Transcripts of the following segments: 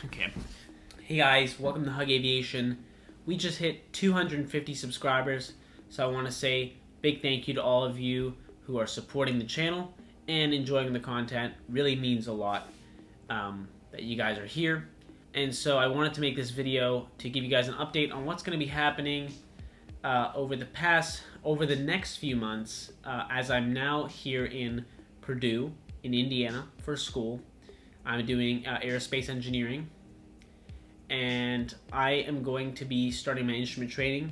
Okay. Hey guys, welcome to Hug Aviation. We just hit 250 subscribers, so I want to say big thank you to all of you who are supporting the channel and enjoying the content. Really means a lot that you guys are here. And so I wanted to make this video to give you guys an update on what's going to be happening over the next few months, as I'm now here in Purdue, in Indiana, for school. I'm doing aerospace engineering, and I am going to be starting my instrument training.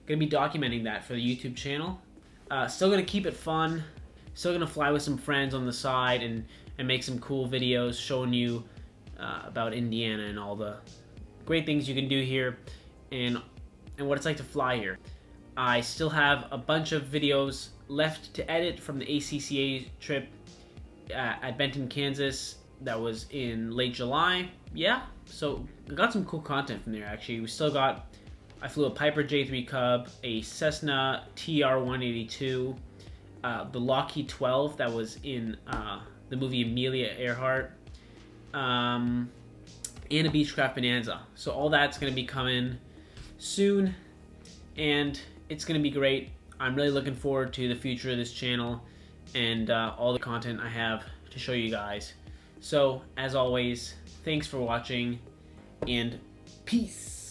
Going to be documenting that for the YouTube channel. Still going to keep it fun. Still going to fly with some friends on the side and make some cool videos showing you about Indiana and all the great things you can do here and what it's like to fly here. I still have a bunch of videos left to edit from the ACCA trip at Benton, Kansas. That was in late July. Yeah, so I got some cool content from there actually. I flew a Piper J3 Cub, a Cessna TR-182, the Lockheed 12 that was in the movie Amelia Earhart, and a Beechcraft Bonanza. So all that's going to be coming soon, and it's going to be great. I'm really looking forward to the future of this channel and all the content I have to show you guys. So, as always, thanks for watching, and peace!